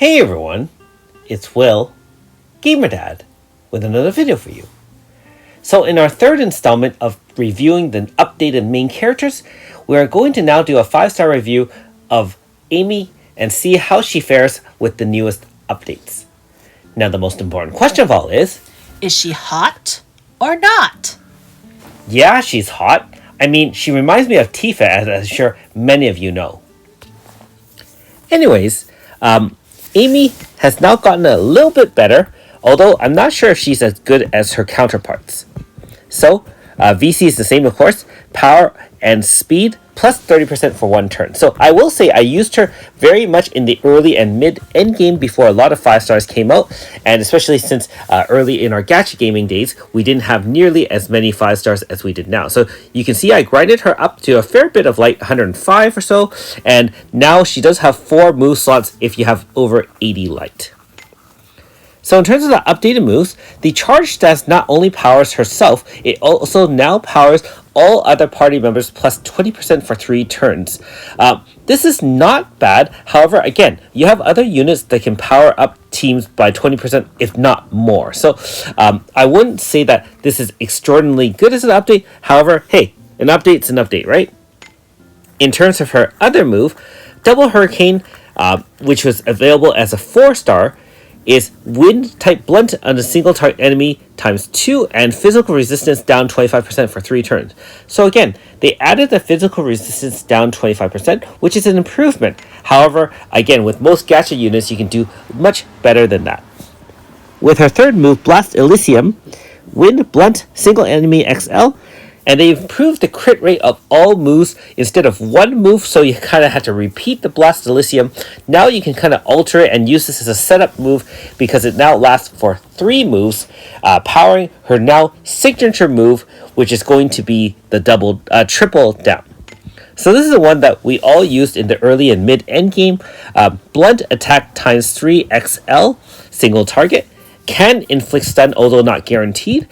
Hey everyone, it's Will, GamerDad, with another video for you. So in our third installment of reviewing the updated main characters, we are going to now do a 5-star review of Amy and see how she fares with the newest updates. Now the most important question of all is she hot or not? Yeah, she's hot. I mean, she reminds me of Tifa, as I'm sure many of you know. Anyways, Amy has now gotten a little bit better, although I'm not sure if she's as good as her counterparts. So, VC is the same, of course, power and speed, plus 30% for one turn. So I will say I used her very much in the early and mid-end game before a lot of 5 stars came out, and especially since early in our gacha gaming days, we didn't have nearly as many 5 stars as we did now. So you can see I grinded her up to a fair bit of like 105 or so, and now she does have 4 move slots if you have over 80 light. So in terms of the updated moves, the charge stance not only powers herself, it also now powers all other party members plus 20% for 3 turns. This is not bad. However, again, you have other units that can power up teams by 20%, if not more. So I wouldn't say that this is extraordinarily good as an update. However, hey, an update's an update, right? In terms of her other move, Double Hurricane, which was available as a 4-star, is wind type blunt on a single target enemy times 2 and physical resistance down 25% for 3 turns. So again, they added the physical resistance down 25%, which is an improvement. However, again, with most gacha units, you can do much better than that. With her third move, Blast Elysium, wind blunt single enemy XL, and they improved the crit rate of all moves instead of one move, so you kind of had to repeat the Blast Elysium. Now you can kind of alter it and use this as a setup move because it now lasts for 3 moves, powering her now signature move, which is going to be the triple down. So this is the one that we all used in the early and mid-end game. Blunt attack times 3 XL, single target, can inflict stun although not guaranteed,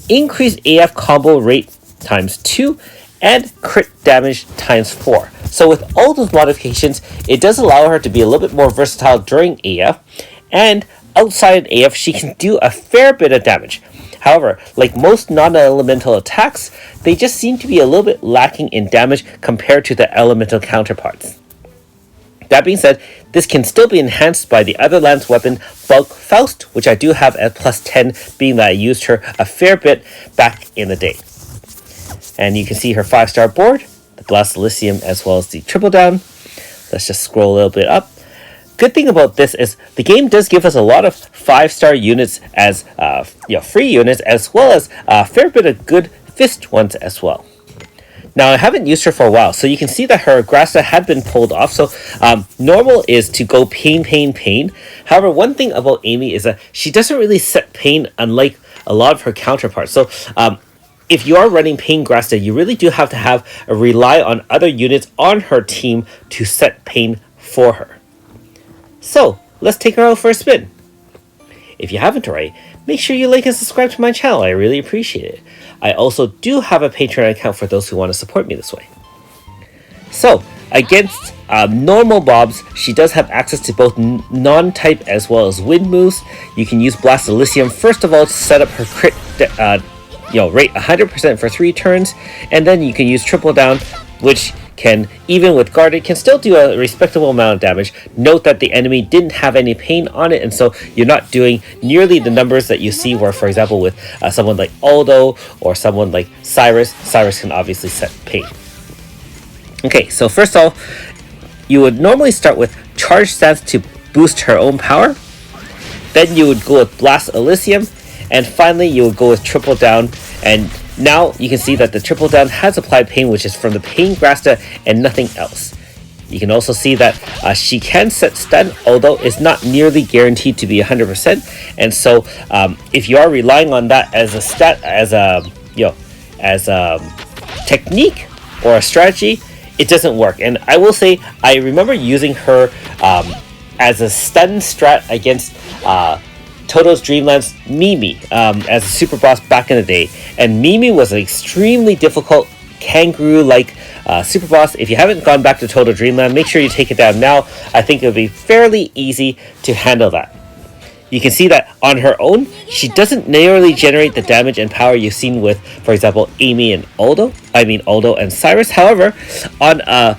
increase AF combo rate times 2, and crit damage times 4. So with all those modifications, it does allow her to be a little bit more versatile during AF, and outside AF, she can do a fair bit of damage. However, like most non-elemental attacks, they just seem to be a little bit lacking in damage compared to the elemental counterparts. That being said, this can still be enhanced by the other lance weapon, Bulk Faust, which I do have at plus 10, being that I used her a fair bit back in the day. And you can see her 5-star board, the Blast Elysium as well as the triple down. Let's just scroll a little bit up. Good thing about this is the game does give us a lot of 5-star units as free units, as well as a fair bit of good fist ones as well. Now I haven't used her for a while, so you can see that her Grasta had been pulled off. So normal is to go pain, pain, pain. However, one thing about Amy is that she doesn't really set pain, unlike a lot of her counterparts. So if you are running Pain Grasta, you really do have to rely on other units on her team to set pain for her. So, let's take her out for a spin. If you haven't already, make sure you like and subscribe to my channel. I really appreciate it. I also do have a Patreon account for those who want to support me this way. So, against normal mobs, she does have access to both non-type as well as wind moves. You can use Blast Elysium first of all to set up her crit rate 100% for 3 turns, and then you can use triple down, which can, even with guarded, can still do a respectable amount of damage. Note that the enemy didn't have any pain on it, and so you're not doing nearly the numbers that you see where, for example, with someone like Aldo or someone like Cyrus can obviously set pain. Okay, so first off, you would normally start with charge stance to boost her own power. Then you would go with Blast Elysium, and finally, you will go with triple down, and now you can see that the triple down has applied pain, which is from the Pain Grasta and nothing else. You can also see that she can set stun, although it's not nearly guaranteed to be 100%. And so, if you are relying on that as a technique or a strategy, it doesn't work. And I will say, I remember using her as a stun strat against Toto's Dreamland's Mimi as a super boss back in the day, and Mimi was an extremely difficult kangaroo-like Super Boss. If you haven't gone back to Total Dreamland, make sure you take it down now. I think it'll be fairly easy to handle that. You can see that on her own, she doesn't nearly generate the damage and power you've seen with, for example, Amy and Aldo and Cyrus. However, on a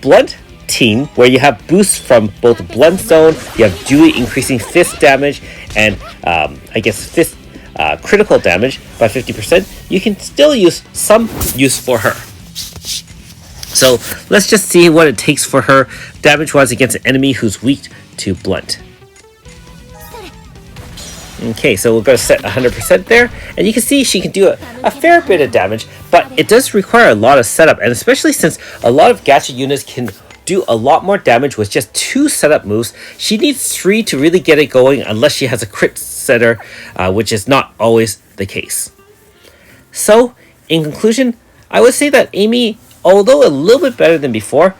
Blunt team, where you have boosts from both Blunt Zone, you have Dewey increasing fist damage, and fist critical damage by 50%, you can still use some use for her. So let's just see what it takes for her damage-wise against an enemy who's weak to Blunt. Okay, so we're going to set 100% there, and you can see she can do a fair bit of damage, but it does require a lot of setup, and especially since a lot of gacha units can do a lot more damage with just 2 setup moves, she needs 3 to really get it going unless she has a crit setter, which is not always the case. So, in conclusion, I would say that Amy, although a little bit better than before,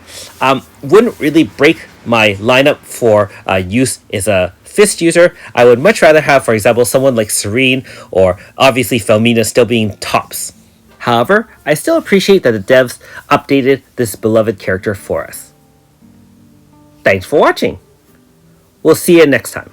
wouldn't really break my lineup for use as a fist user. I would much rather have, for example, someone like Serene or obviously Felmina still being tops. However, I still appreciate that the devs updated this beloved character for us. Thanks for watching. We'll see you next time.